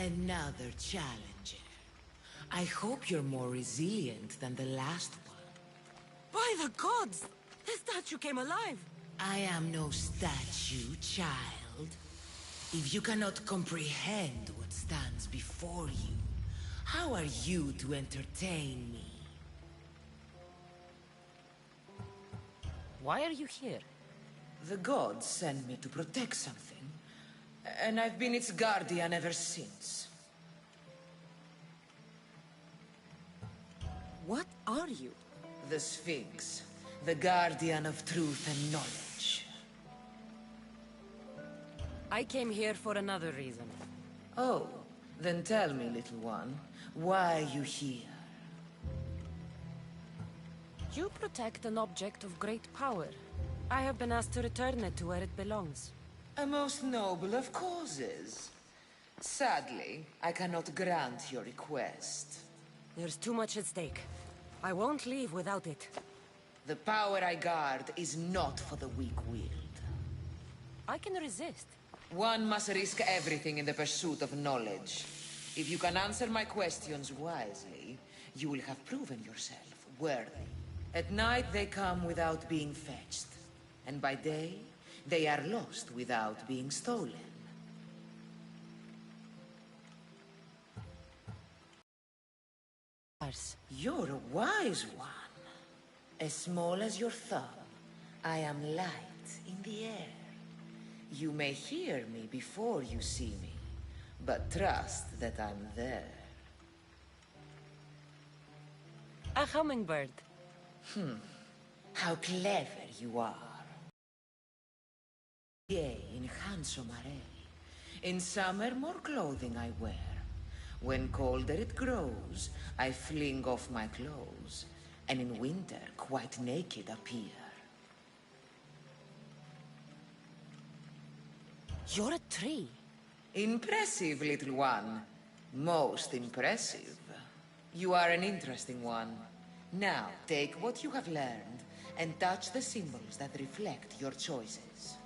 Another challenger. I hope you're more resilient than the last one. By the gods! The statue came alive! I am no statue, child. If you cannot comprehend what stands before you, how are you to entertain me? Why are you here? The gods sent me to protect something, and I've been its guardian ever since. What are you? The Sphinx, the guardian of truth and knowledge. I came here for another reason. Oh, then tell me, little one, why are you here? You protect an object of great power. I have been asked to return it to where it belongs. A most noble of causes. Sadly, I cannot grant your request. There's too much at stake. I won't leave without it. The power I guard is not for the weak-willed. I can resist. One must risk everything in the pursuit of knowledge. If you can answer my questions wisely, you will have proven yourself worthy. At night they come without being fetched, and by day they are lost without being stolen. You're a wise one. As small as your thumb, I am light in the air. You may hear me before you see me, but trust that I'm there. A hummingbird. How clever you are. Gay in handsome array. In summer, more clothing I wear. When colder it grows, I fling off my clothes, and in winter quite naked appear. You're a tree. Impressive, little one. Most impressive. You are an interesting one. Now, take what you have learned and touch the symbols that reflect your choices.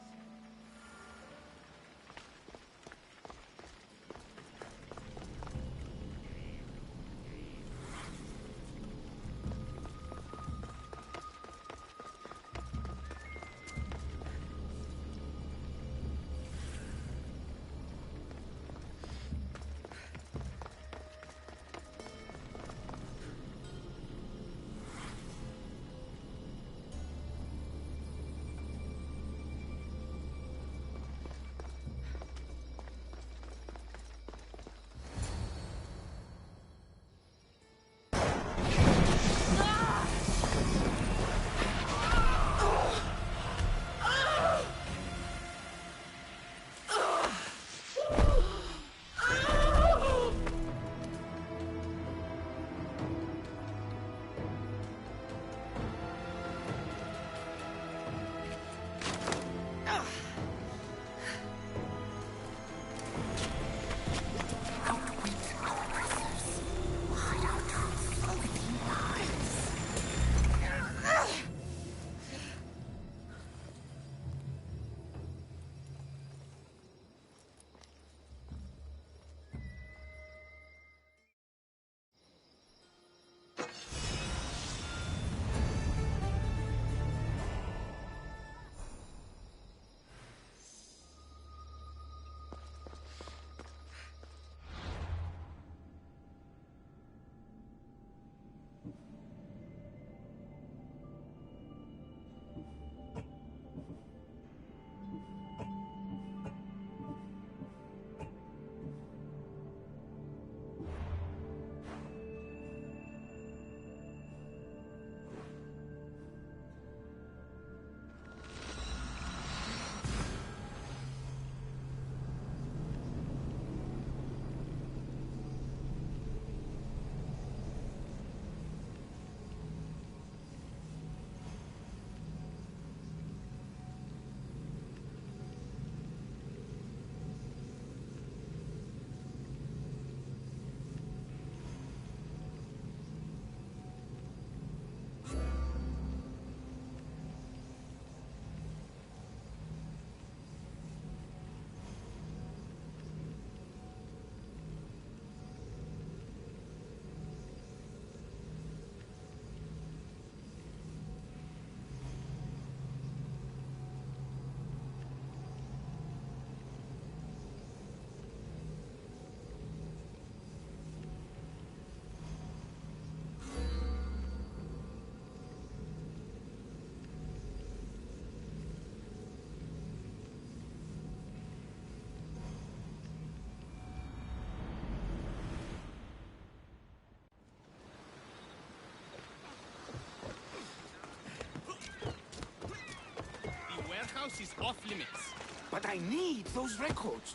warehouse is off limits. But I need those records.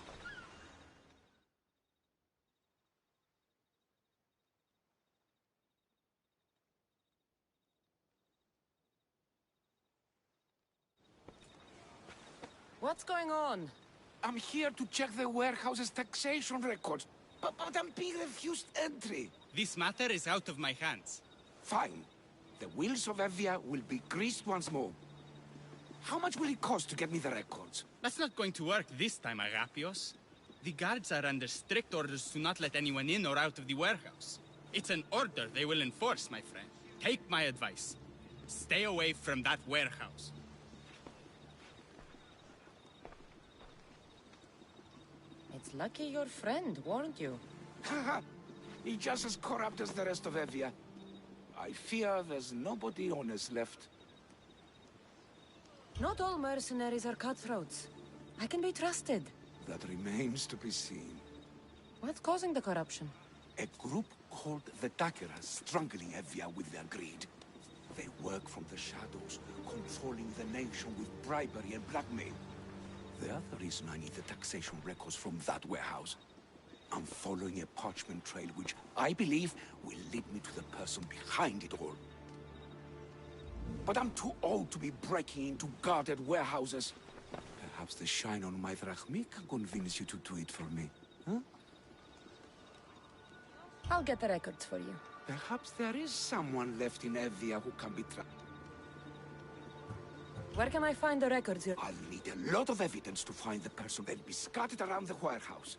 What's going on? I'm here to check the warehouse's taxation records, but I'm being refused entry. This matter is out of my hands. Fine. The wheels of Evia will be greased once more. How much will it cost to get me the records? That's not going to work this time, Agapios. The guards are under strict orders to not let anyone in or out of the warehouse. It's an order they will enforce, my friend. Take my advice. Stay away from that warehouse. It's lucky your friend warned you. Haha! He's just as corrupt as the rest of Evia. I fear there's nobody honest left. Not all mercenaries are cutthroats. I can be trusted. That remains to be seen. What's causing the corruption? A group called the Dakeras strangling Evia with their greed. They work from the shadows, controlling the nation with bribery and blackmail. The other reason I need the taxation records from that warehouse. I'm following a parchment trail which I believe will lead me to the person behind it all. But I'm too old to be breaking into guarded warehouses. Perhaps the shine on my drachmi can convince you to do it for me, huh? I'll get the records for you. Perhaps there is someone left in Evia who can be trusted. Where can I find the records here? I'll need a lot of evidence to find the person. They'll be scattered around the warehouse.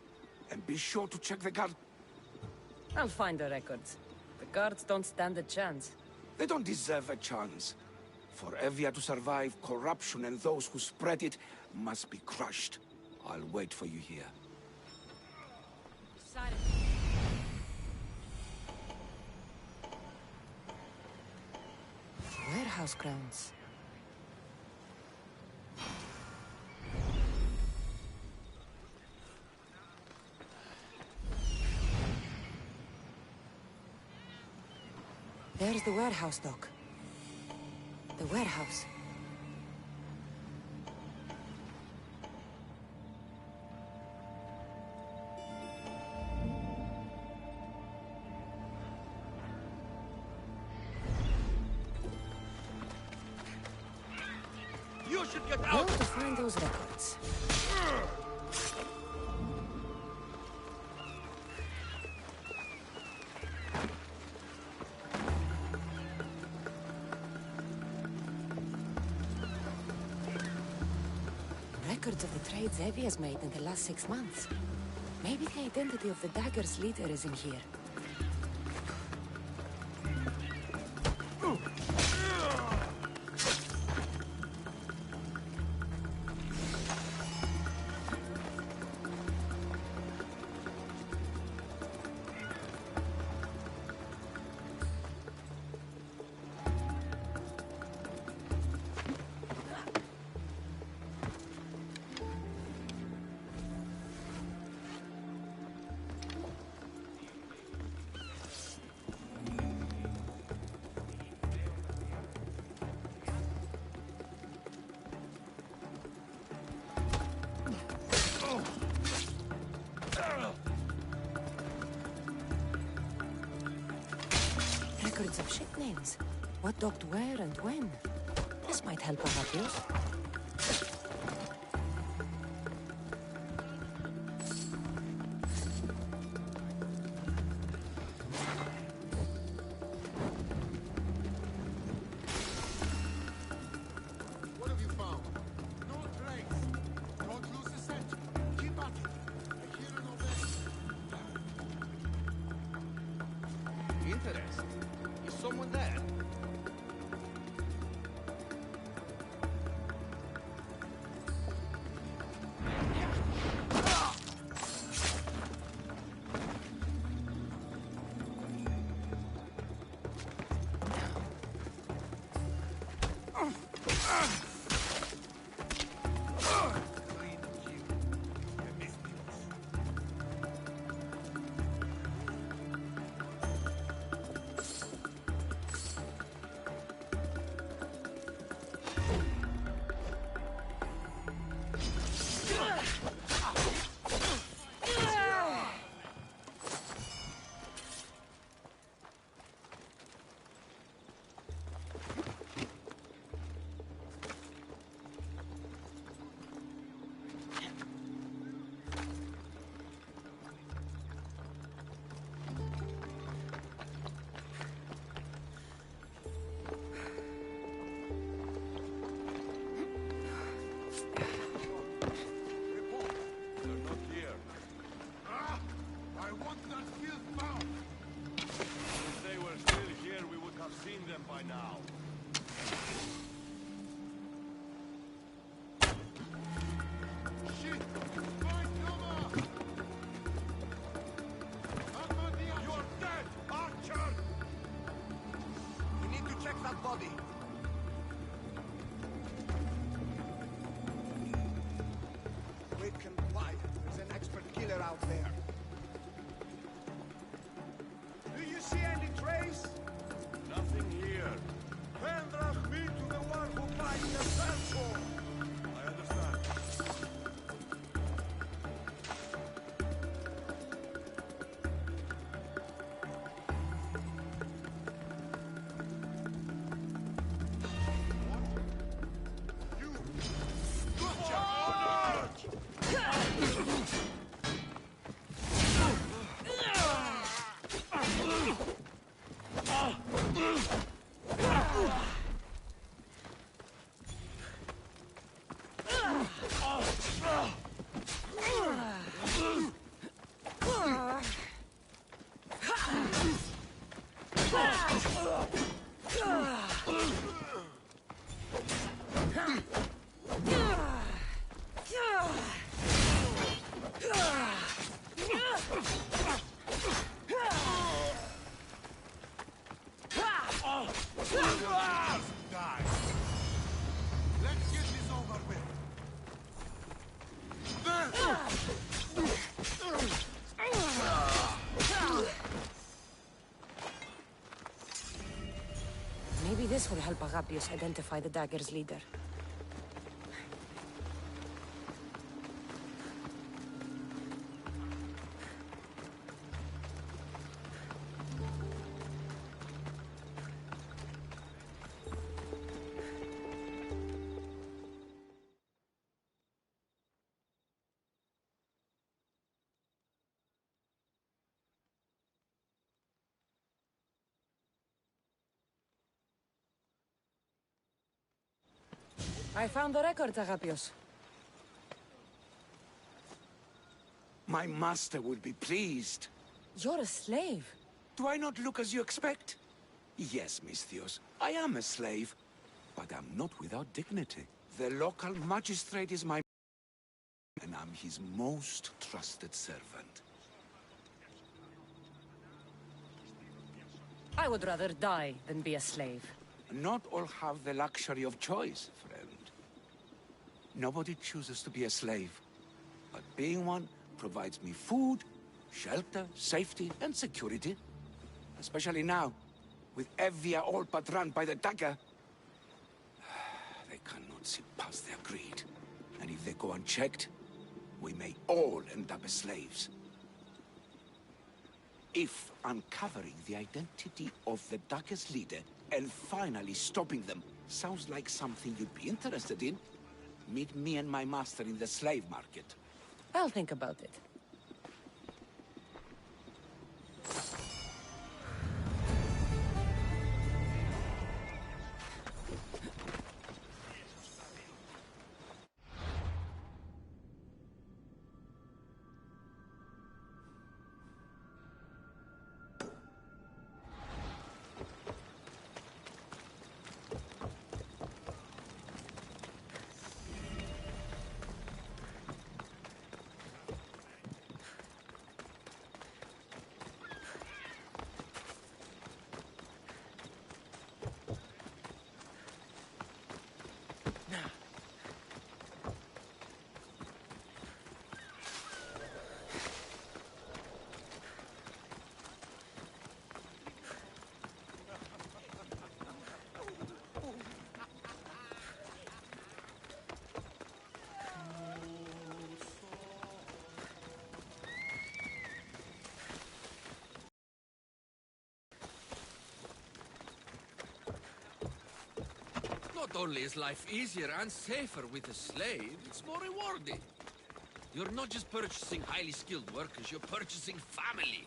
And be sure to check the guard. I'll find the records. The guards don't stand a chance. They don't deserve a chance. For Evia to survive, corruption and those who spread it must be crushed. I'll wait for you here. Warehouse grounds. There's the warehouse, Doc. The warehouse. You should get How out! to find those records? Records of the trades Evie has made in the last 6 months. Maybe the identity of the dagger's leader is in here. Records of ship names. What docked where and when. This might help Agapios. What have you found? No trace. Don't lose the scent. Keep at it. I hear an ovation. Interesting. Is someone there? will help Agapius identify the dagger's leader. I found the record, Agapius. My master will be pleased. You're a slave. Do I not look as you expect? Yes, Misthios, I am a slave, but I'm not without dignity. The local magistrate is my... and I'm his most trusted servant. I would rather die than be a slave. Not all have the luxury of choice, friend. Nobody chooses to be a slave, but being one provides me food, shelter, safety, and security. Especially now, with Evia all but run by the dagger. They cannot see past their greed, and if they go unchecked, we may all end up as slaves. If uncovering the identity of the dagger's leader and finally stopping them sounds like something you'd be interested in, meet me and my master in the slave market. I'll think about it. Not only is life easier and safer with a slave, it's more rewarding. You're not just purchasing highly skilled workers, you're purchasing family.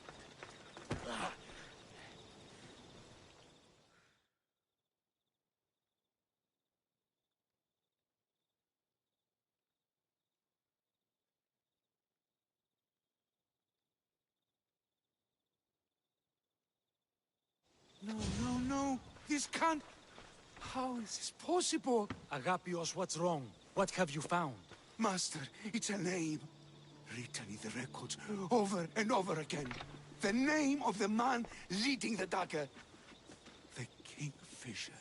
No. This can't... How is this possible? Agapios, what's wrong? What have you found? Master, it's a name. Written in the records over and over again. The name of the man leading the dagger. The Kingfisher.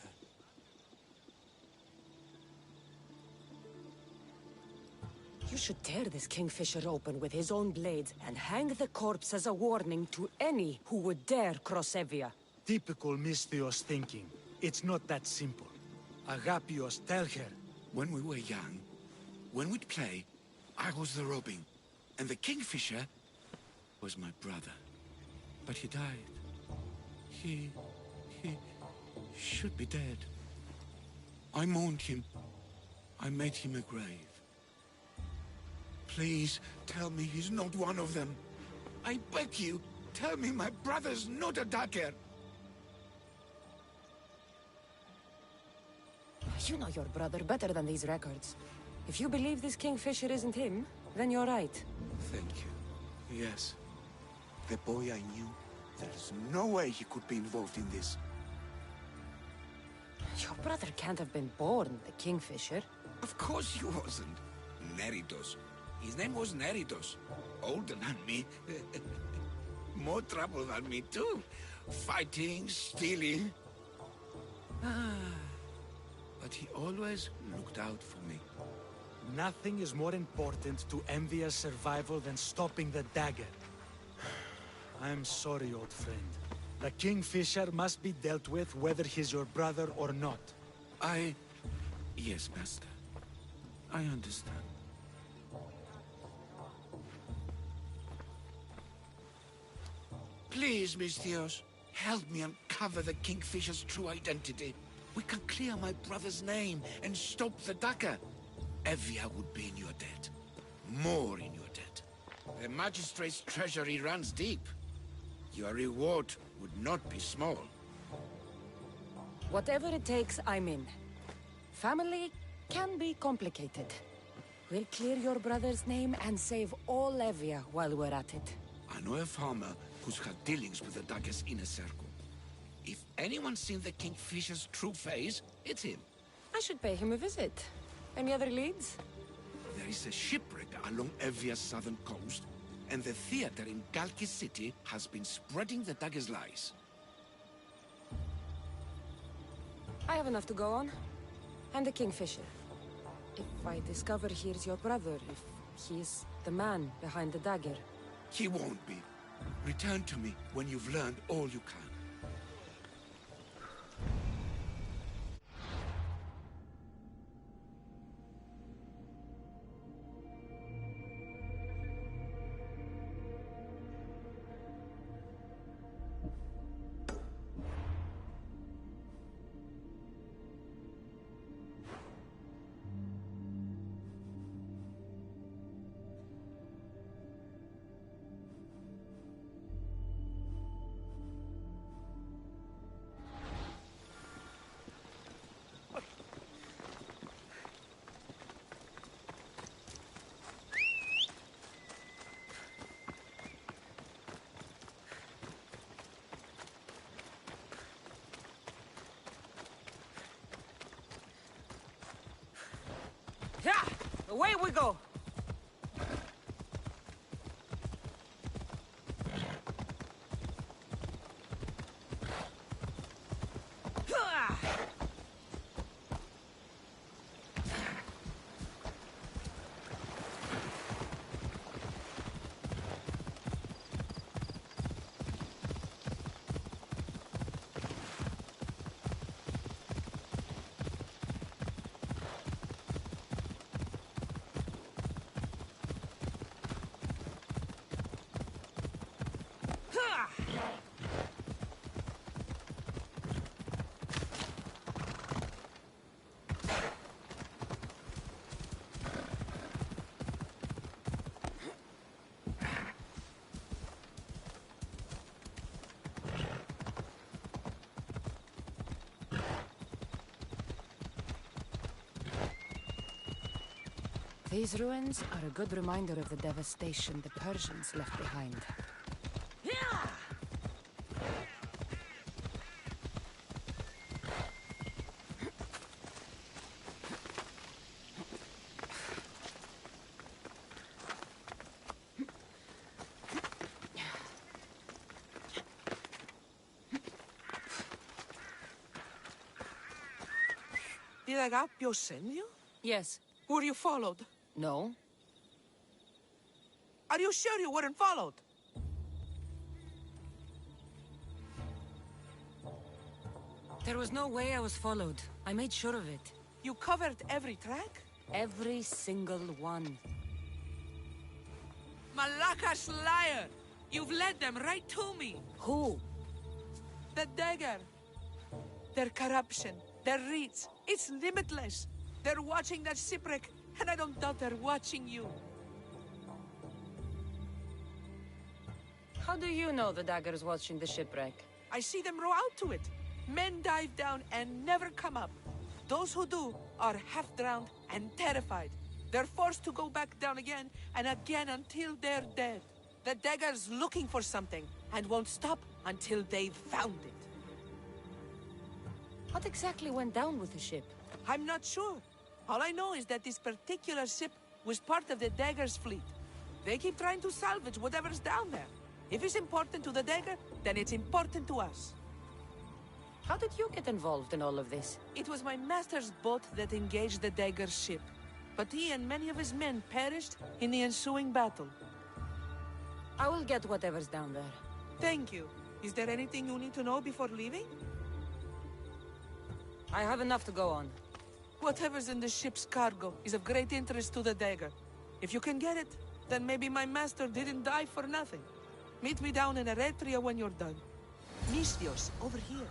You should tear this Kingfisher open with his own blades and hang the corpse as a warning to any who would dare cross Evia. Typical Misthios thinking. It's not that simple. Agapios, tell her. When we were young, when we'd play, I was the robin. And the Kingfisher was my brother. But he died. He should be dead. I mourned him. I made him a grave. Please, tell me he's not one of them. I beg you, tell me my brother's not a dagger. You know your brother better than these records. If you believe this Kingfisher isn't him, then you're right. Thank you. Yes. The boy I knew, there's no way he could be involved in this. Your brother can't have been born the Kingfisher. Of course he wasn't. Neritos. His name was Neritos. Older than me. More trouble than me too. Fighting, stealing. But he always looked out for me. Nothing is more important to Envia's survival than stopping the dagger. I'm sorry, old friend. The Kingfisher must be dealt with whether he's your brother or not. Yes, Master. I understand. Please, Misthios, help me uncover the Kingfisher's true identity. We can clear my brother's name and stop the dagger. Evia would be in your debt. More in your debt. The Magistrate's treasury runs deep. Your reward would not be small. Whatever it takes, I'm in. Family can be complicated. We'll clear your brother's name and save all Evia while we're at it. I know a farmer who's had dealings with the dagger's inner circle. If anyone's seen the Kingfisher's true face, it's him. I should pay him a visit. Any other leads? There is a shipwreck along Evia's southern coast, and the theater in Galkis City has been spreading the dagger's lies. I have enough to go on. And the Kingfisher. If I discover he's your brother, if he's the man behind the dagger. He won't be. Return to me when you've learned all you can. Yeah! Away we go! These ruins are a good reminder of the devastation the Persians left behind. Did Agapio send you? Yes. Were you followed? No? Are you sure you weren't followed? There was no way I was followed. I made sure of it. You covered every track? Every single one. Malaka's liar! You've led them right to me! Who? The dagger! Their corruption, their reach, it's limitless! They're watching that shipwreck, and I don't doubt they're watching you. How do you know the dagger's watching the shipwreck? I see them row out to it. Men dive down and never come up. Those who do are half-drowned and terrified. They're forced to go back down again and again until they're dead. The dagger's looking for something and won't stop until they've found it. What exactly went down with the ship? I'm not sure. All I know is that this particular ship was part of the dagger's fleet. They keep trying to salvage whatever's down there. If it's important to the dagger, then it's important to us. How did you get involved in all of this? It was my master's boat that engaged the dagger's ship. But he and many of his men perished in the ensuing battle. I will get whatever's down there. Thank you. Is there anything you need to know before leaving? I have enough to go on. Whatever's in the ship's cargo is of great interest to the dagger. If you can get it, then maybe my master didn't die for nothing. Meet me down in Eretria when you're done. Misthios, over here.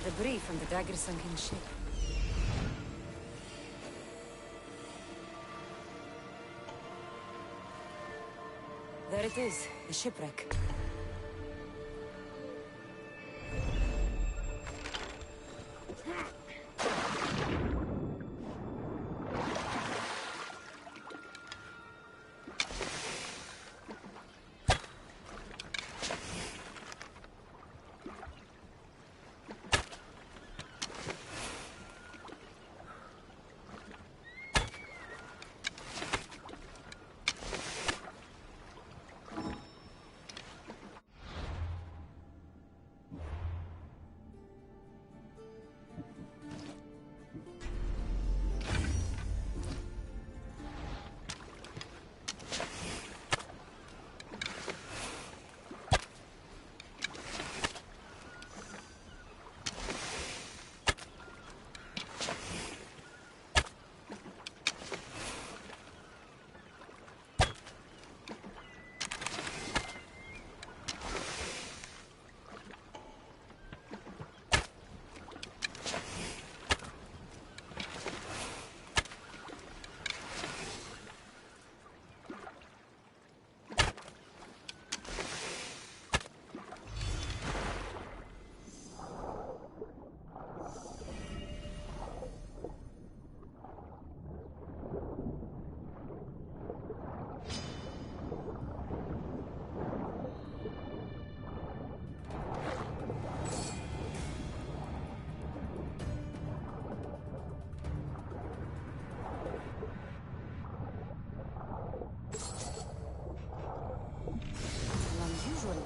Debris from the dagger-sunken ship. There it is, the shipwreck.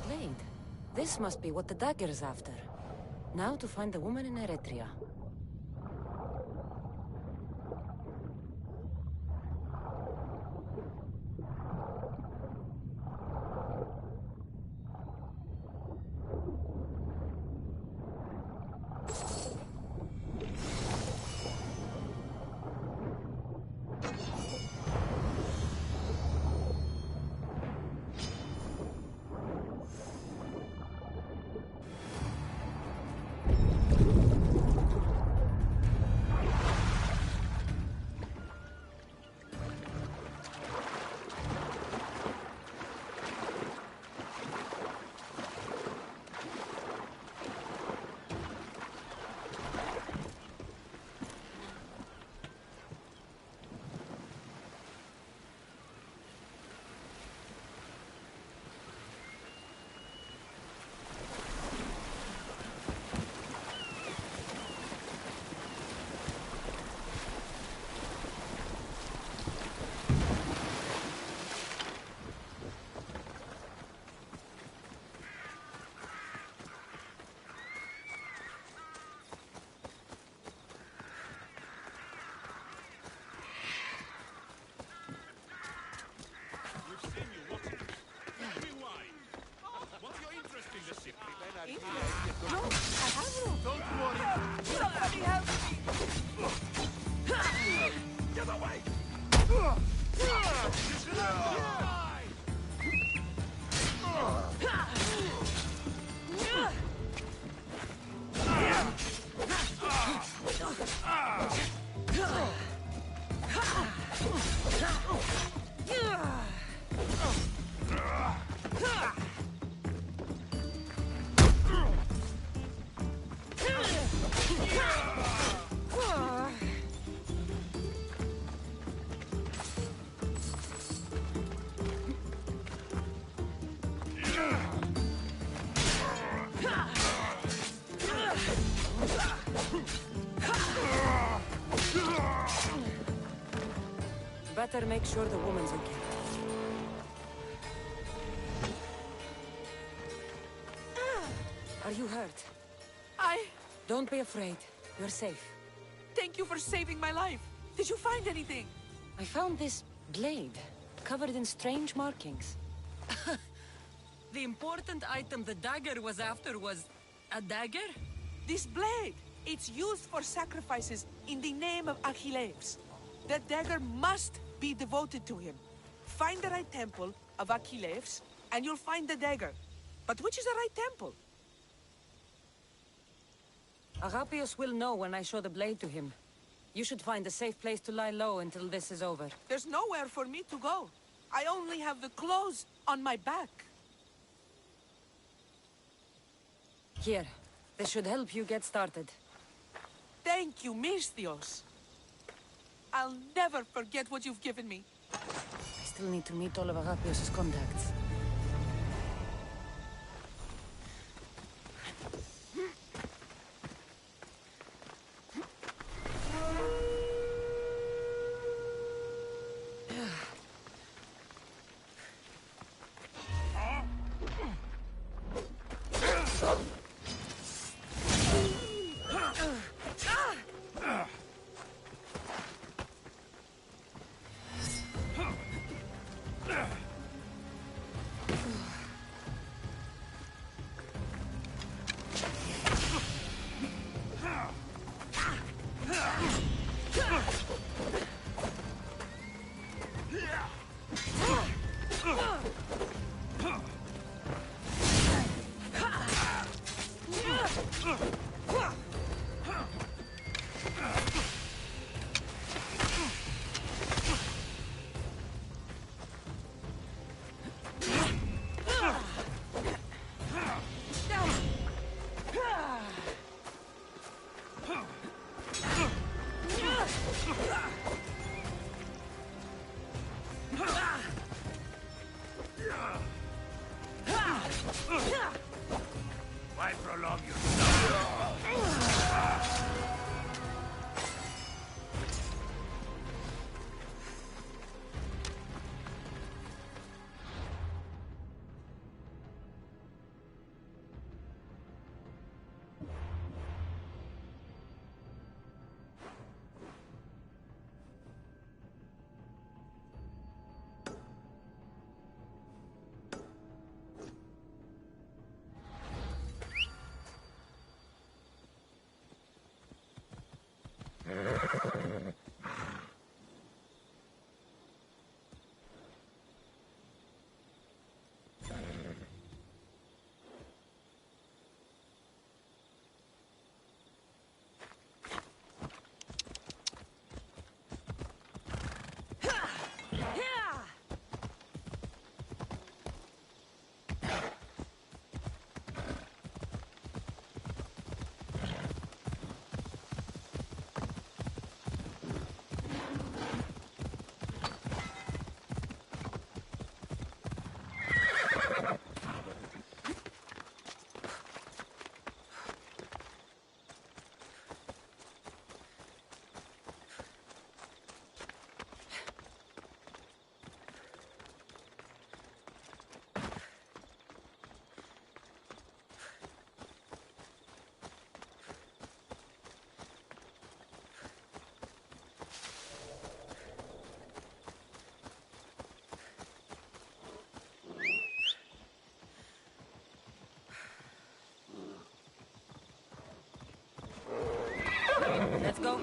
Blade. This must be what the dagger's after. Now to find the woman in Eretria. better make sure the woman's okay. Are you hurt? Don't be afraid. You're safe. Thank you for saving my life. Did you find anything? I found this blade, covered in strange markings. The important item the dagger was after was a dagger? This blade. It's used for sacrifices in the name of Achilles. That dagger must be devoted to him. Find the right temple of Achilles, and you'll find the dagger. But which is the right temple? Agapios will know when I show the blade to him. You should find a safe place to lie low until this is over. There's nowhere for me to go. I only have the clothes on my back. Here, this should help you get started. Thank you, Misthios. I'll never forget what you've given me. I still need to meet all of Agapios' contacts. Why prolong your Let's go.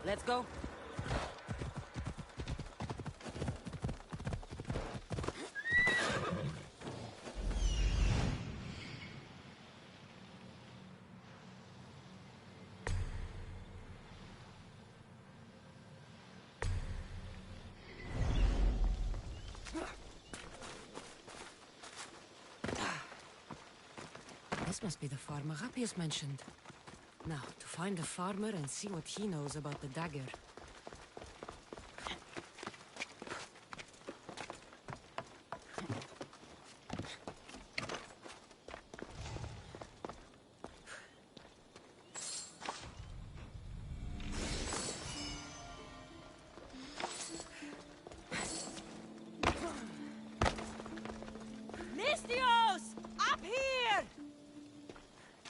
Let's go. This must be the farmer Rapius mentioned. Now, to find the farmer and see what he knows about the dagger.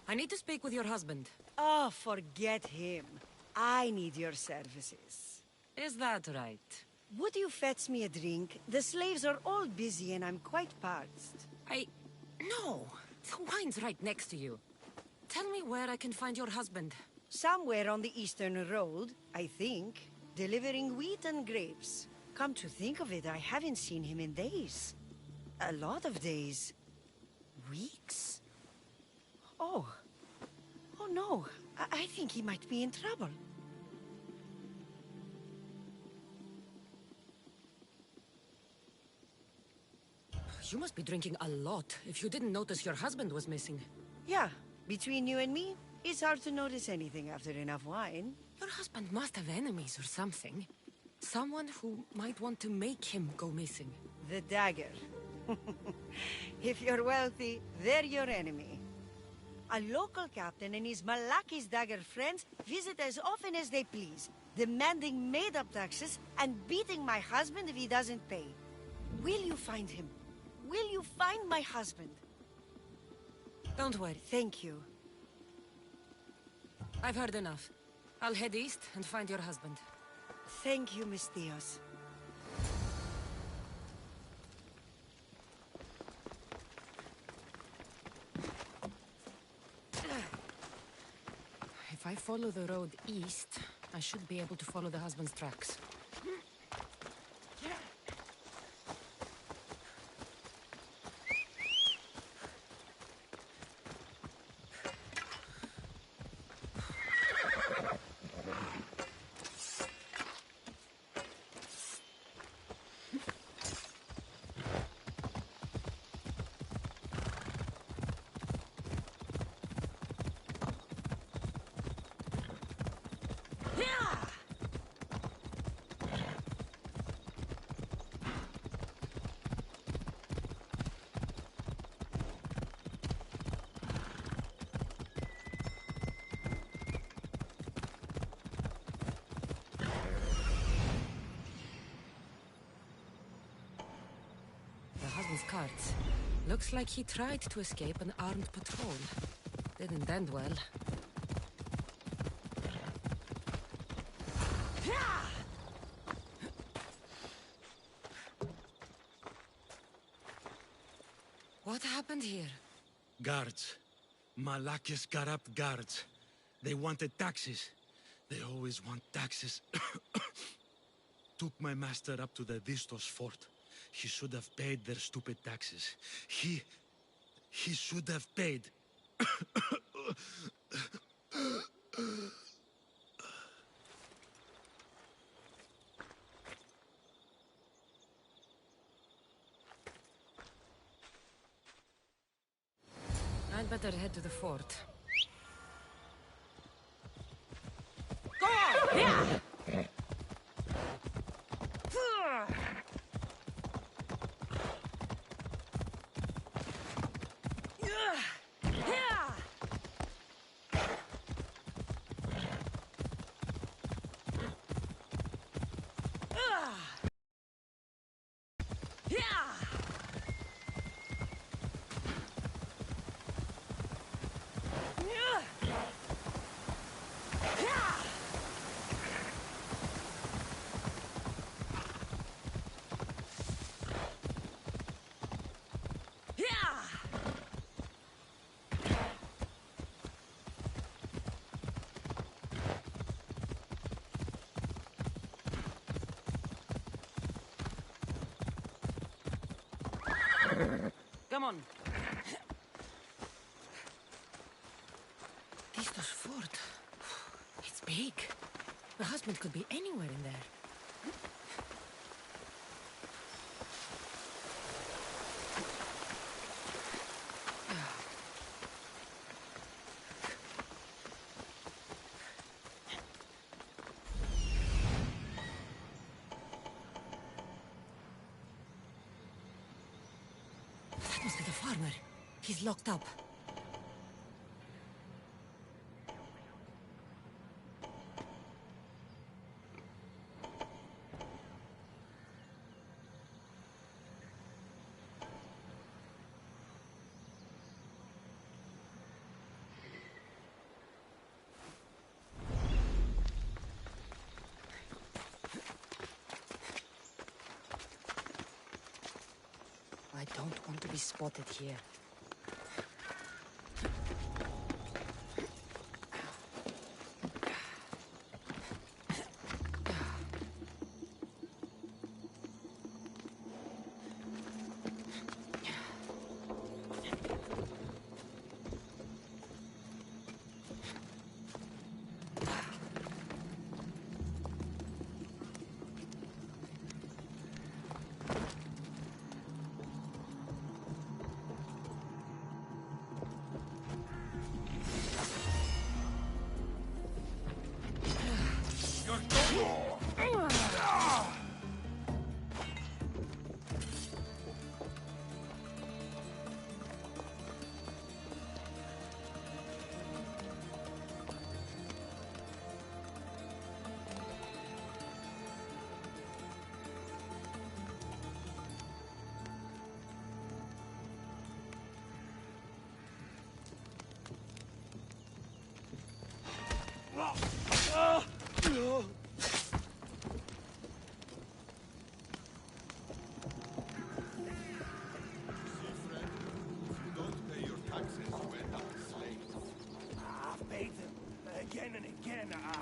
I need to speak with your husband. Oh, forget him. I need your services. Is that right? Would you fetch me a drink? The slaves are all busy and I'm quite parched. No! The wine's right next to you. Tell me where I can find your husband. Somewhere on the Eastern Road, I think. Delivering wheat and grapes. Come to think of it, I haven't seen him in days. A lot of days. Weeks? Oh. Oh no. I think he might be in trouble. You must be drinking a lot if you didn't notice your husband was missing. Yeah. Between you and me, it's hard to notice anything after enough wine. Your husband must have enemies or something. Someone who might want to make him go missing. The dagger. If you're wealthy, they're your enemy. A local captain and his Malaki's dagger friends visit as often as they please, demanding made-up taxes and beating my husband if he doesn't pay. Will you find him? Will you find my husband? Don't worry. Thank you. I've heard enough. I'll head east and find your husband. Thank you, Miss Diaz. If I follow the road east, I should be able to follow the husband's tracks. Carts. Looks like he tried to escape an armed patrol. Didn't end well. What happened here? Guards. Malaki's corrupt guards. They wanted taxes. They always want taxes. Took my master up to the Vistos fort. He should have paid their stupid taxes. He should have paid. I'd better head to the fort. Go on! Yeah! Come on. Vistos fort. It's big. The husband could be anywhere in there. Farmer, he's locked up. I don't want to be spotted here.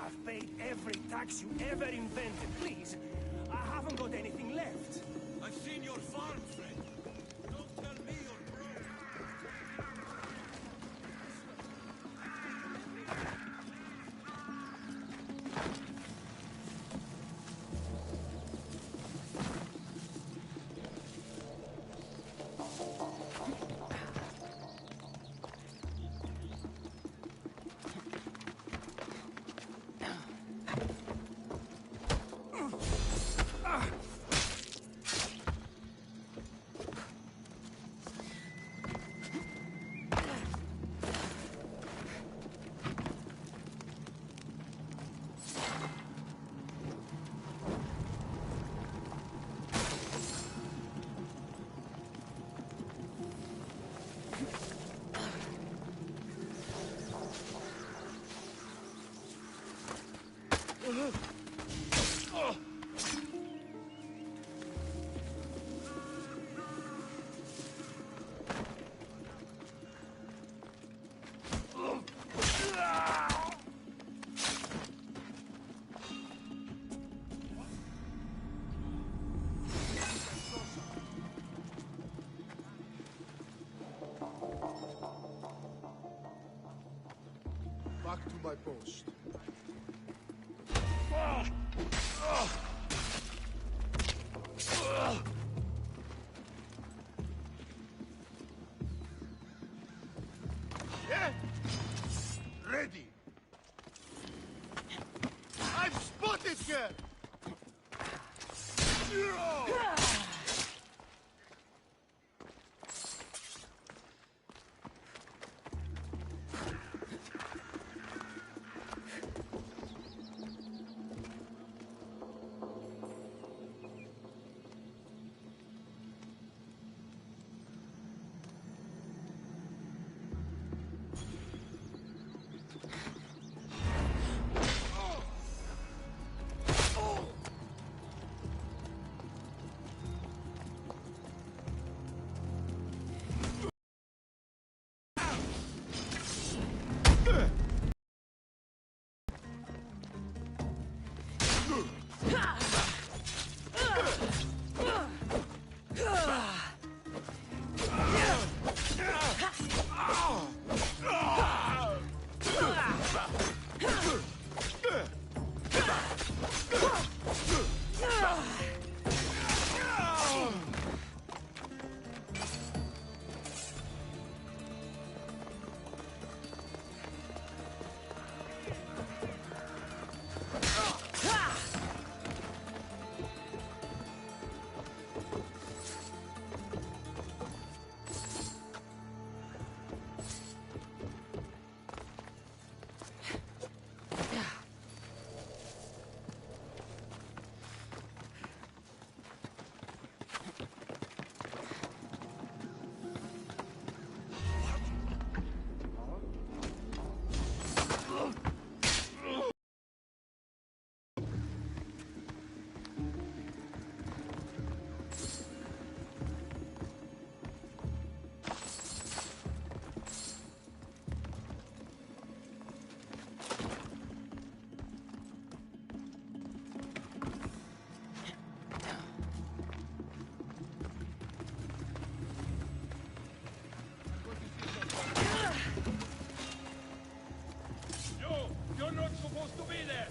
I've paid every tax you ever invented. Please, I haven't got anything left. I've seen your farm, friend. Don't tell me you're broke. Back to my post. Yeah? Ready. I've spotted her! supposed to be there!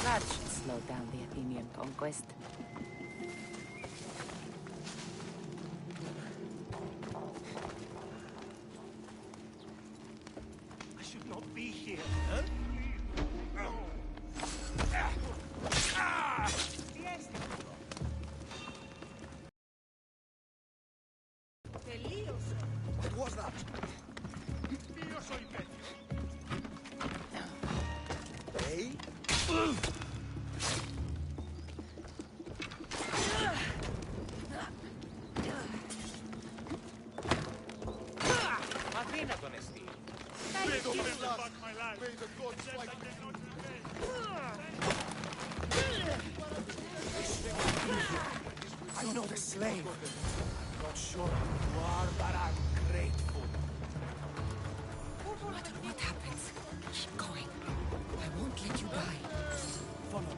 That should slow down the Athenian conquest. I should not be here, huh? What was that? Io so il vecchio. Hey? Athena con esti. Vedo per my life. May the gods fight with you. I know the slave. Not sure who you are, but I'm grateful. No matter what happens, keep going. I won't let you die. Follow me.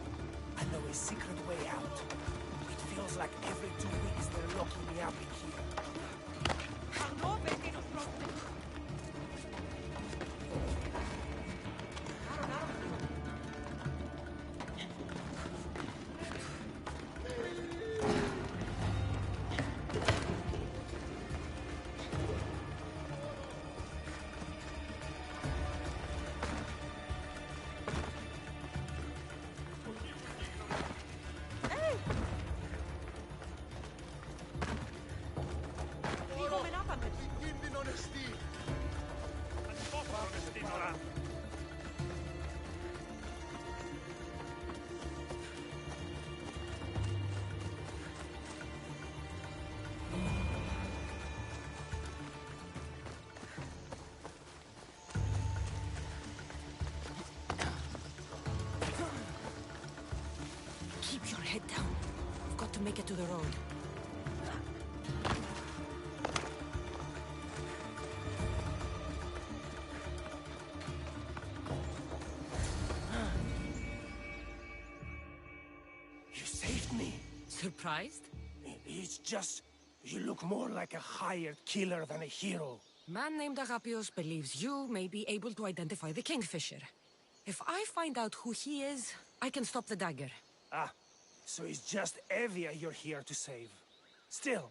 I know a secret way out. It feels like every 2 weeks they're locking me up in here. Keep your head down. We've got to make it to the road. You saved me. Surprised? It's just... you look more like a hired killer than a hero. Man named Agapios believes you may be able to identify the Kingfisher. If I find out who he is, I can stop the dagger. Ah, so it's just Evia you're here to save. Still,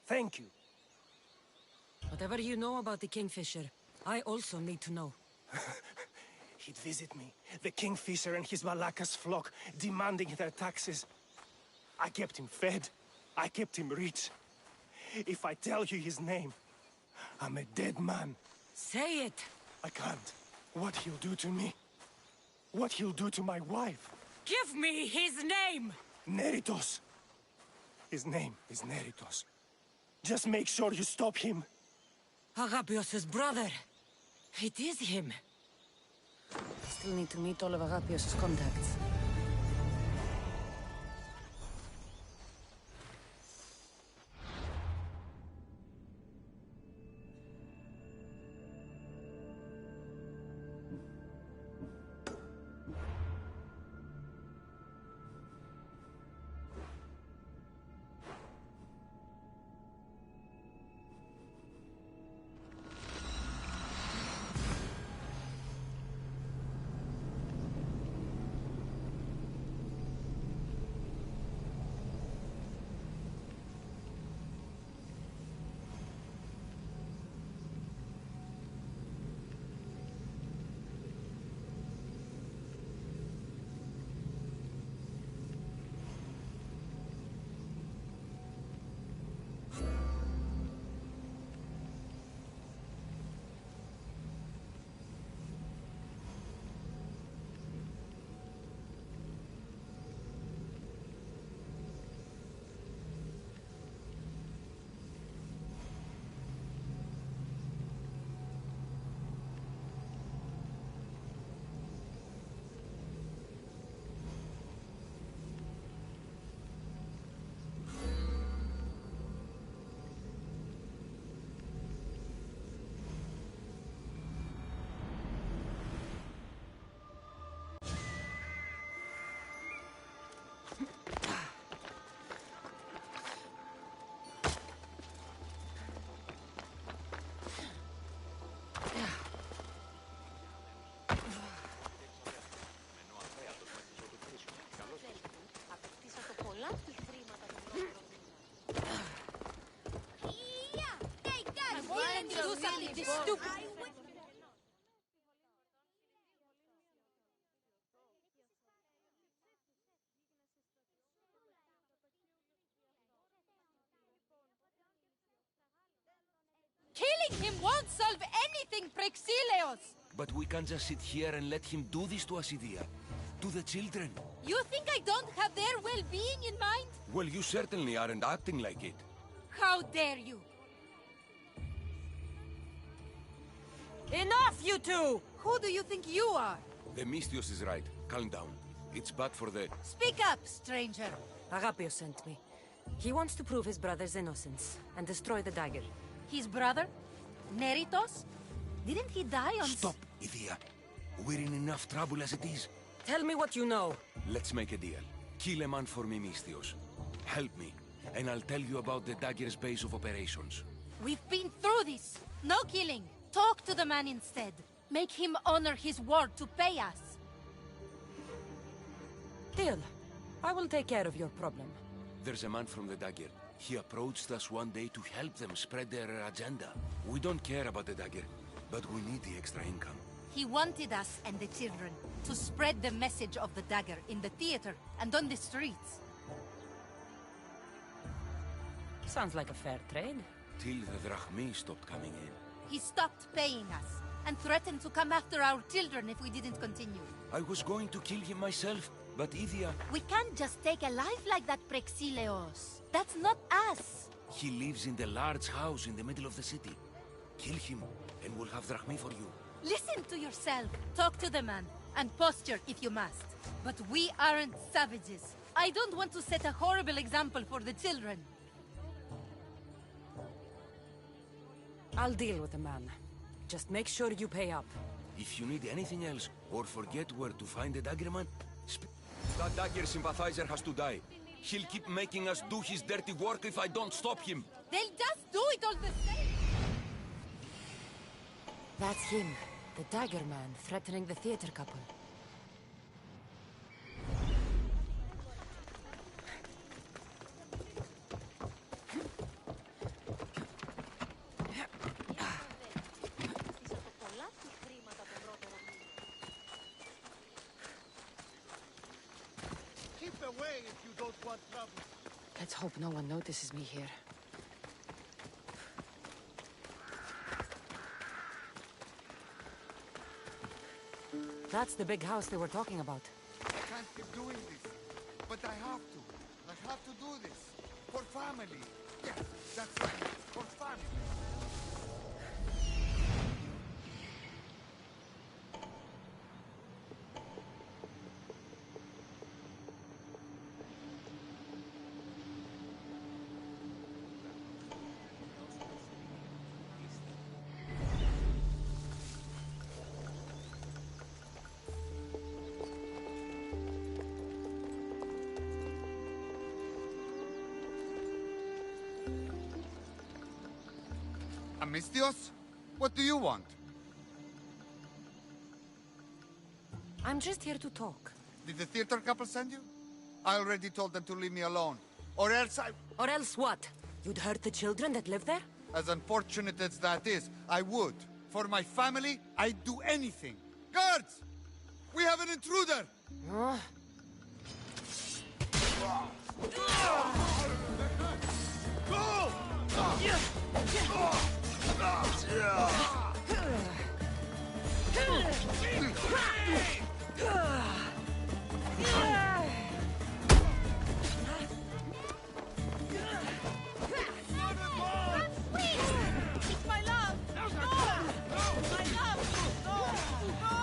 thank you. Whatever you know about the Kingfisher, I also need to know. He'd visit me, the Kingfisher and his Malacca's flock, demanding their taxes. I kept him fed. I kept him rich. If I tell you his name, I'm a dead man. Say it! I can't. What he'll do to me. What he'll do to my wife. Give me his name! Neritos. His name is Neritos. Just make sure you stop him. Agapios' brother. It is him. I still need to meet all of Agapios' contacts. This stupid... Killing him won't solve anything, Prexileos! But we can't just sit here and let him do this to us, Idia. To the children. You think I don't have their well-being in mind? Well, you certainly aren't acting like it. How dare you! Enough, you two! Who do you think you are? The Mystios is right. Calm down. It's bad for the... Speak up, stranger. Agapios sent me. He wants to prove his brother's innocence and destroy the dagger. His brother? Neritos? Didn't he die on... Stop, Idia. We're in enough trouble as it is. Tell me what you know. Let's make a deal. Kill a man for me, Mystios. Help me, and I'll tell you about the dagger's base of operations. We've been through this. No killing. Talk to the man instead. Make him honor his word to pay us. Deal. I will take care of your problem. There's a man from the dagger. He approached us one day to help them spread their agenda. We don't care about the dagger, but we need the extra income. He wanted us and the children to spread the message of the dagger in the theater and on the streets. Sounds like a fair trade. Till the drachmi stopped coming in. He stopped paying us and threatened to come after our children if we didn't continue. I was going to kill him myself, but Idia... We can't just take a life like that, Prexileos. That's not us. He lives in the large house in the middle of the city. Kill him, and we'll have drachmi for you. Listen to yourself. Talk to the man, and posture if you must. But we aren't savages. I don't want to set a horrible example for the children. I'll deal with the man. Just make sure you pay up. If you need anything else, or forget where to find the dagger man, that dagger sympathizer has to die. He'll keep making us do his dirty work if I don't stop him. They'll just do it all the same. That's him, the dagger man threatening the theater couple. Keep away if you don't want trouble. Let's hope no one notices me here. That's the big house they were talking about. I can't keep doing this, but I have to. I have to do this. For family. Yes, that's right. For family. Amistios? What do you want? I'm just here to talk. Did the theater couple send you? I already told them to leave me alone. Or else I... Or else what? You'd hurt the children that live there? As unfortunate as that is, I would. For my family, I'd do anything. Guards! We have an intruder! Huh? Go! It's my love! No! My love! No!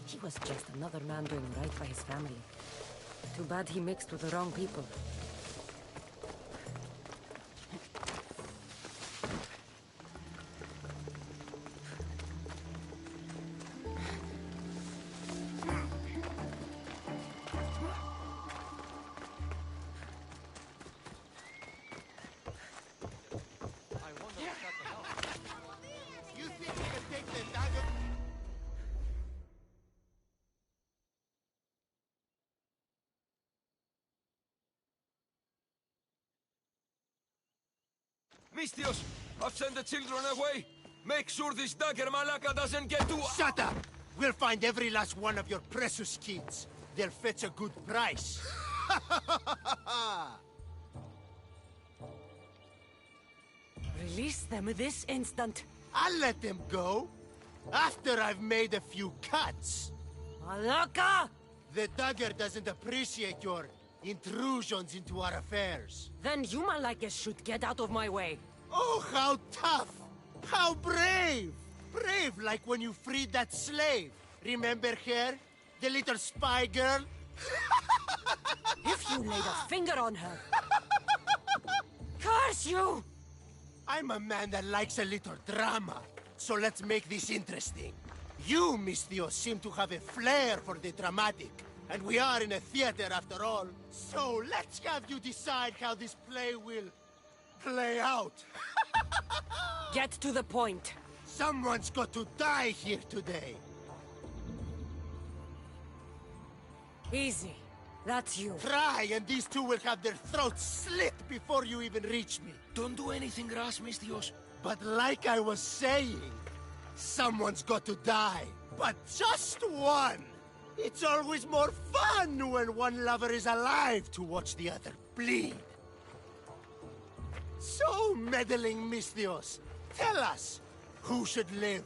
He was just another man doing right by his family. Too bad he mixed with the wrong people. Mistios, I've sent the children away. Make sure this dagger Malaka doesn't get to... Shut up! We'll find every last one of your precious kids. They'll fetch a good price. Release them this instant. I'll let them go. After I've made a few cuts. Malaka! The dagger doesn't appreciate your intrusions into our affairs. Then you Malakas should get out of my way. Oh, how tough! How brave! Brave like when you freed that slave. Remember her? The little spy girl? If you laid a finger on her... Curse you! I'm a man that likes a little drama. So let's make this interesting. You, Mistios, seem to have a flair for the dramatic. And we are in a theater after all. So let's have you decide how this play will... play out. Get to the point. Someone's got to die here today. Easy. That's you. Try, and these two will have their throats slit before you even reach me. Don't do anything rash, Mistios. But like I was saying, someone's got to die. But just one. It's always more fun when one lover is alive to watch the other bleed. So, meddling Mistios, tell us, who should live?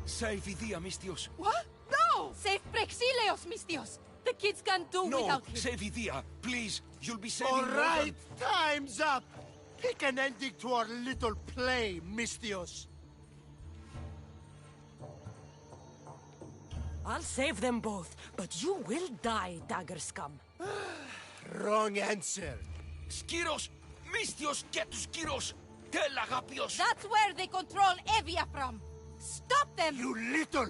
Save Idia, Mistios. What? No! Save Prexileos, Mistios! The kids can't do without him. No, save Idia, please. You'll be saving All more right, time's up. Pick an ending to our little play, Mistios. I'll save them both, but you will die, dagger scum. Wrong answer. Skiros! Mistios, get to Skiros! Tell Agapios! That's where they control Evia from! Stop them! You little...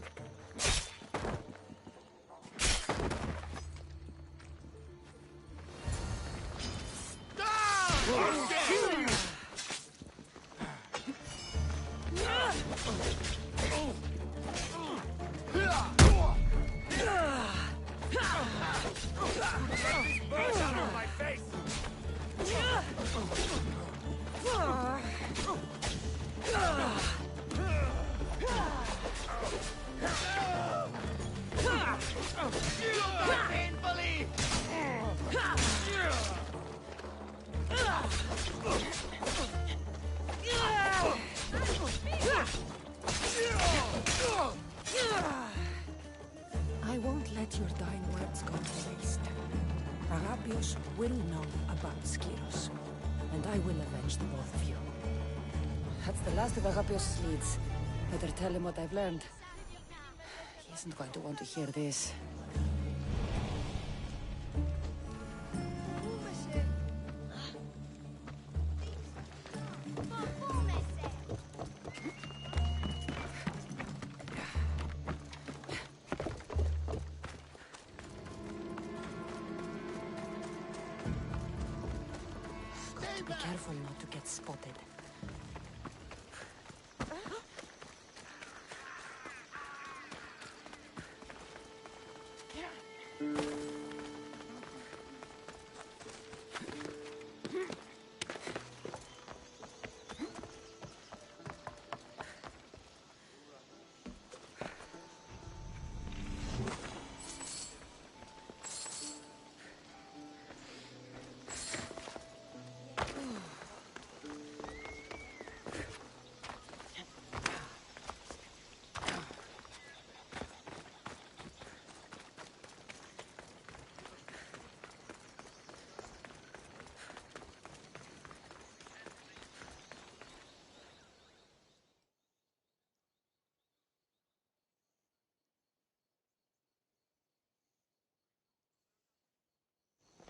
I won't let your dying words go to waste. Agapios will know about Skiros, and I will avenge the both of you. That's the last of Agapios' leads. Better tell him what I've learned. He isn't going to want to hear this. Be careful not to get spotted.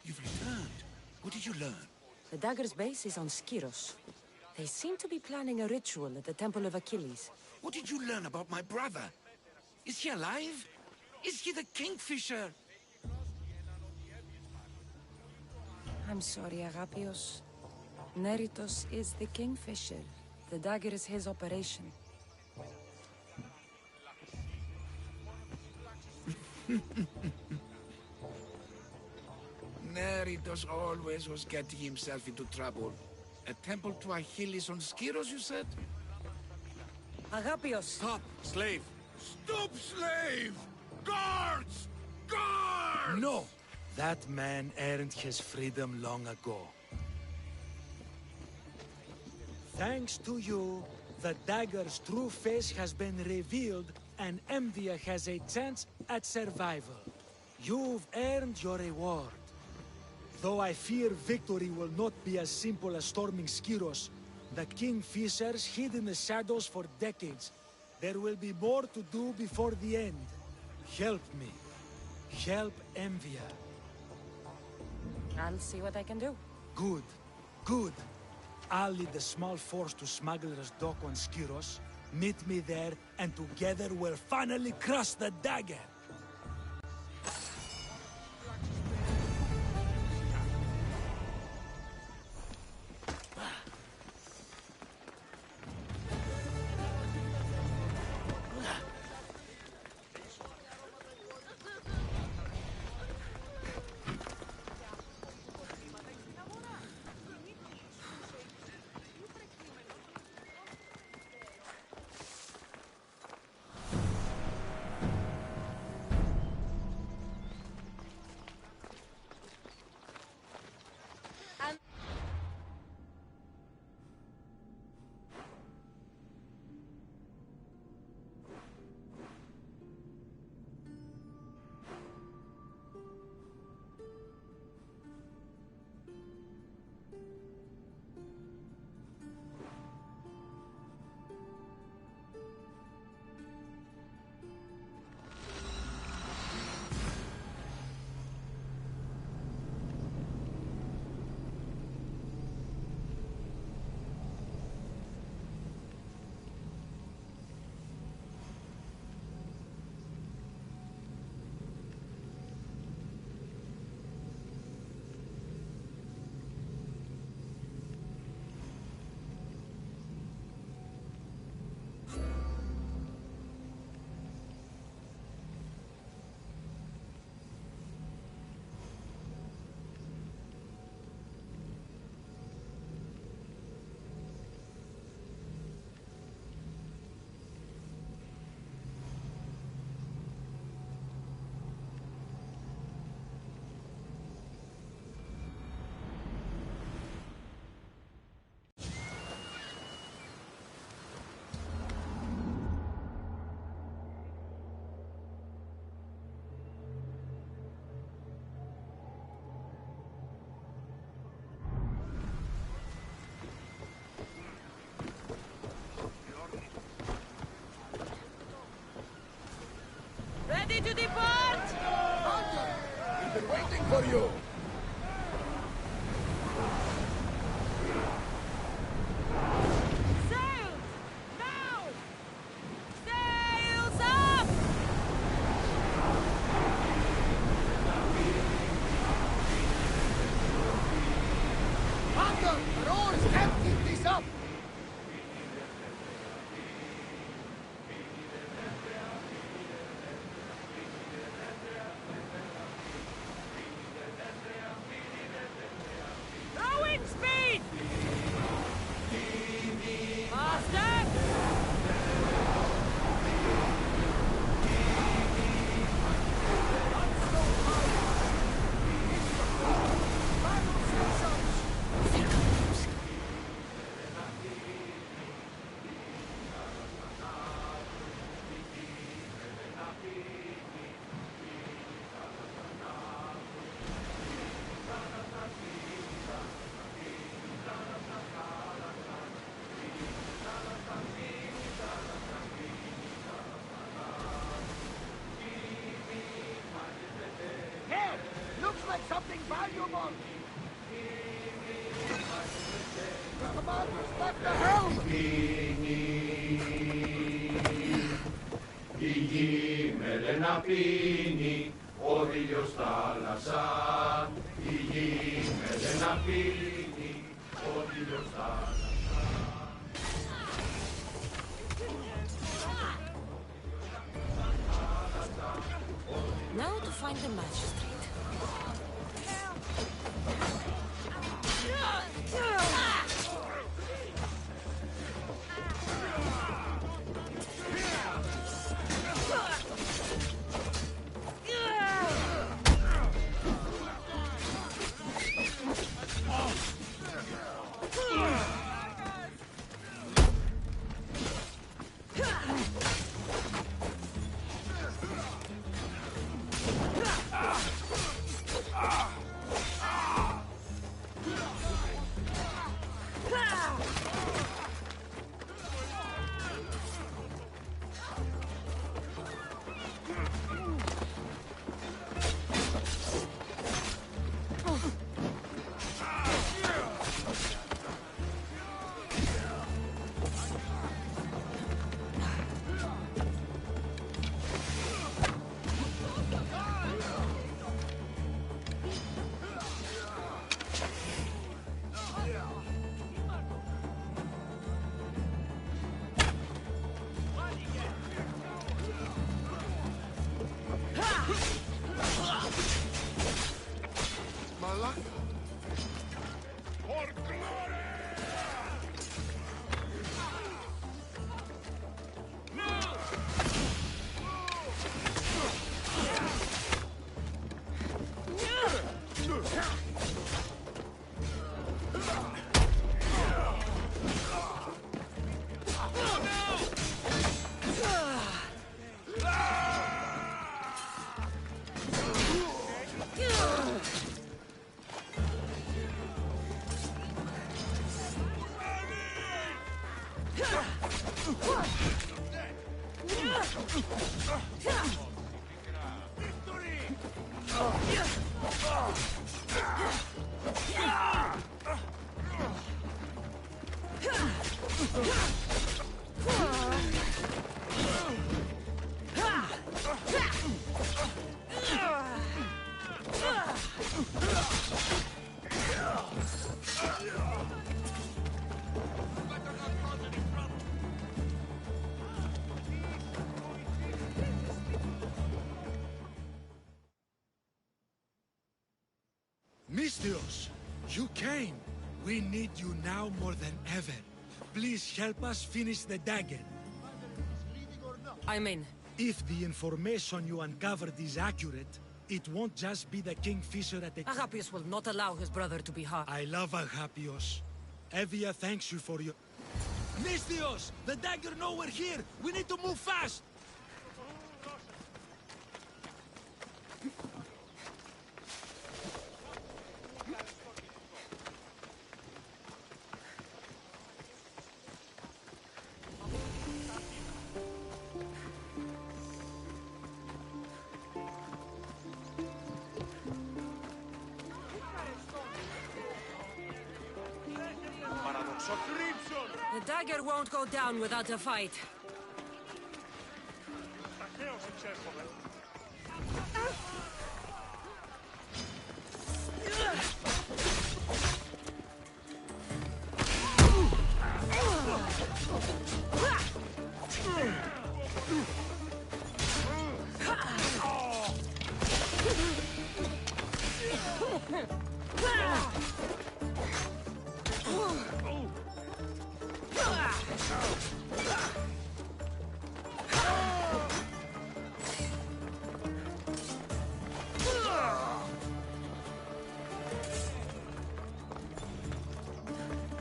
You've returned. What did you learn? The dagger's base is on Skiros. They seem to be planning a ritual at the Temple of Achilles. What did you learn about my brother? Is he alive? Is he the Kingfisher? I'm sorry, Agapios. Neritos is the Kingfisher. The dagger is his operation. Neritos always was getting himself into trouble. A temple to Achilles on Skiros, you said? Agapios! Stop, slave! Stop, slave! Guards! Guards! No! That man earned his freedom long ago. Thanks to you, the dagger's true face has been revealed and Envia has a chance at survival. You've earned your reward. Though I fear victory will not be as simple as storming Skiros, the Kingfishers hid in the shadows for decades. There will be more to do before the end. Help me. Help Envia. I'll see what I can do. Good. Good. I'll lead the small force to Smuggler's Dock on Skiros. Meet me there, and together we'll finally crush the dagger! Ready to depart! Hunter! We've been waiting for you! Sails! Now! Sails up! Hunter! The oars can't keep this up! Rowing speed! Faster! Hey! Looks like something valuable! The commander's left the helm! Η γη με λένα πίνει, ο ήλιος θάλασσα. Η γη με λένα πίνει, ο ήλιος θάλασσα. Now to find the magistrate. Misthios, you came. We need you now more than ever. Please help us finish the dagger. I'm in. If the information you uncovered is accurate, it won't just be the Kingfisher at the... Agapios will not allow his brother to be harmed. I love Agapios. Evia thanks you for your... Misthios! The dagger nowhere here! We need to move fast! The dagger won't go down without a fight.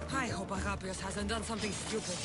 I hope Agapios hasn't done something stupid.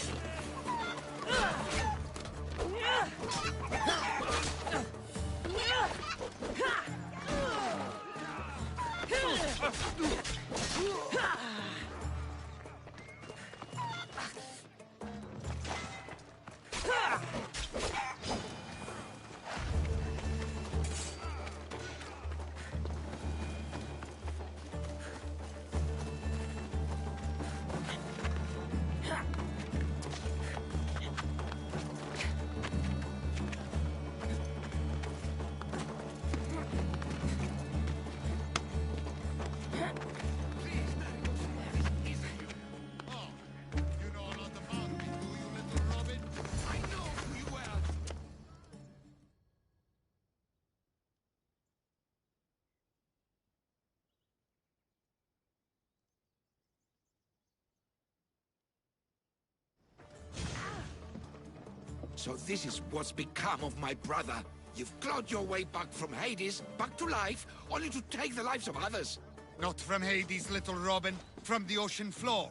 So this is what's become of my brother. You've clawed your way back from Hades, back to life, only to take the lives of others. Not from Hades, little Robin. From the ocean floor.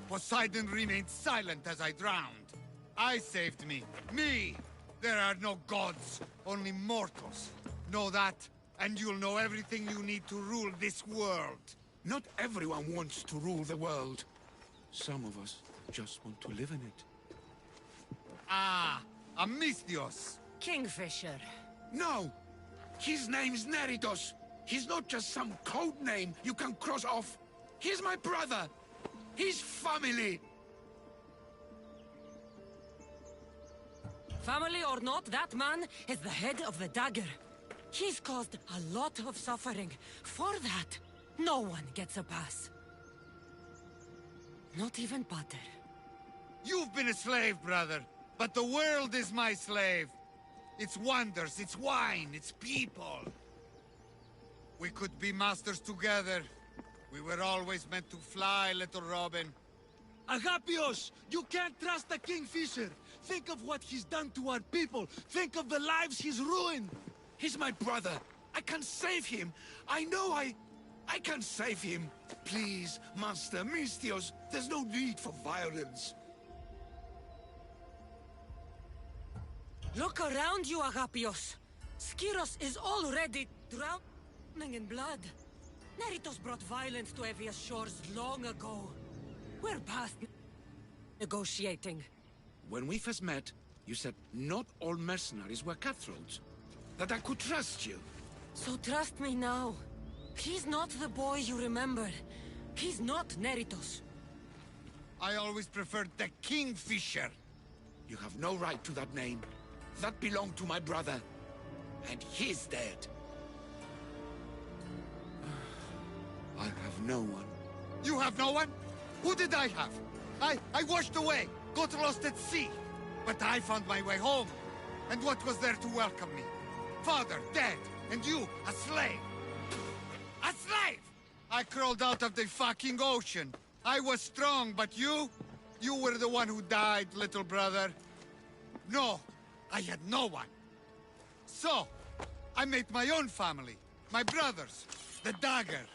Poseidon remained silent as I drowned. I saved me. Me! There are no gods, only mortals. Know that, and you'll know everything you need to rule this world. Not everyone wants to rule the world. Some of us just want to live in it. Ah, Misthios. Kingfisher. No! His name's Neritos. He's not just some code name you can cross off. He's my brother. He's family. Family or not, that man is the head of the dagger. He's caused a lot of suffering. For that, no one gets a pass. Not even Pater. You've been a slave, brother. But the world is my slave. Its wonders, its wine, its people. We could be masters together. We were always meant to fly, little Robin. Agapios! You can't trust the Kingfisher! Think of what he's done to our people! Think of the lives he's ruined! He's my brother. I can save him. I know I can save him. Please, Master Misthios, there's no need for violence. Look around you, Agapios. Skiros is already drowning in blood. Neritos brought violence to Evia's shores long ago. We're past... Negotiating. When we first met, you said not all mercenaries were cutthroats. That I could trust you. So trust me now. He's not the boy you remember. He's not Neritos. I always preferred the Kingfisher. You have no right to that name. That belonged to my brother. And he's dead. I have no one. You have no one? Who did I have? I washed away, got lost at sea. But I found my way home. And what was there to welcome me? Father, dead, and you, a slave. A slave! I crawled out of the fucking ocean. I was strong, but you were the one who died, little brother. No, I had no one. So, I made my own family. My brothers, the dagger.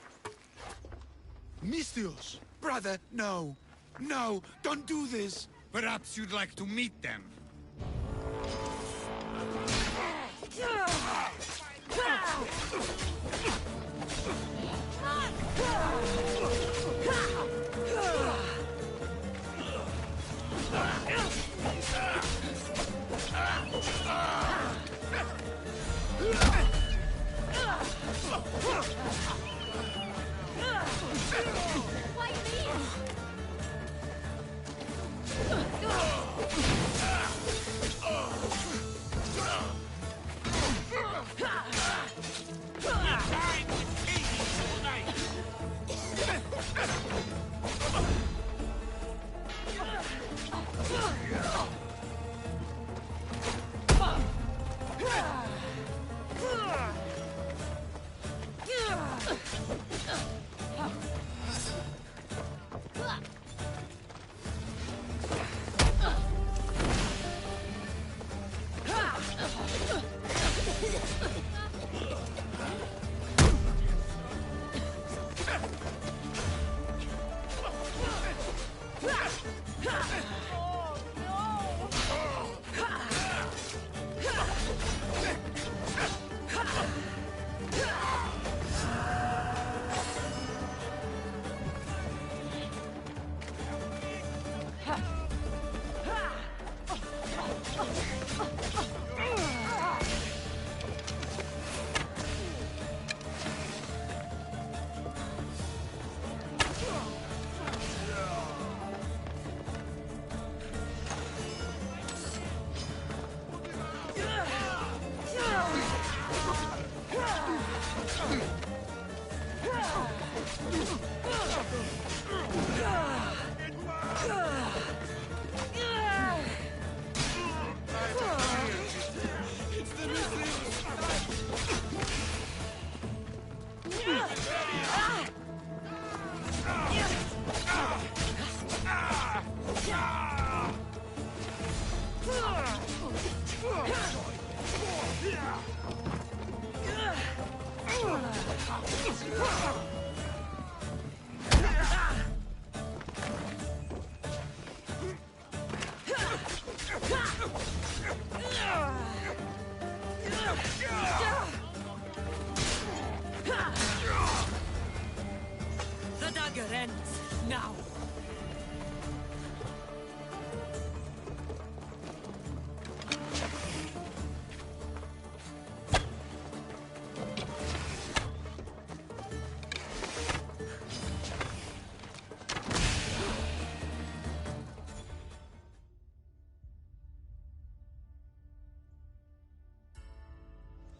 Misthios! Brother, no. No, don't do this. Perhaps you'd like to meet them. The dagger ends now.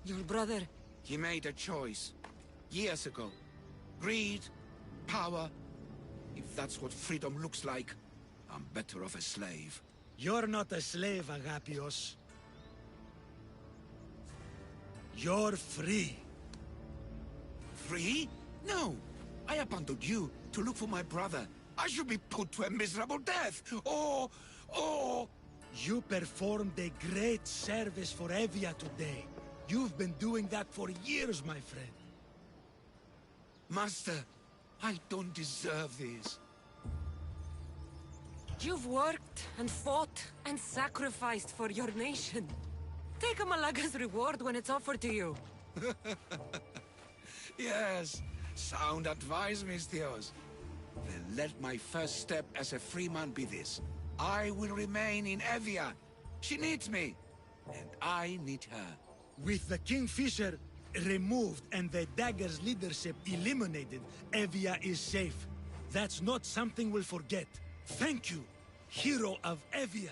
Your brother... He made a choice. Years ago. Greed, power. If that's what freedom looks like, I'm better off a slave. You're not a slave, Agapios. You're free. Free? No. I abandoned you to look for my brother. I should be put to a miserable death. Or... You performed a great service for Evia today. You've been doing that for years, my friend. Master, I don't deserve this. You've worked and fought and sacrificed for your nation. Take a Malaga's reward when it's offered to you. Yes, sound advice, Misthios. Then let my first step as a free man be this. I will remain in Evia. She needs me, and I need her. With the Kingfisher removed and the dagger's leadership eliminated, Evia is safe. That's not something we'll forget. Thank you, hero of Evia.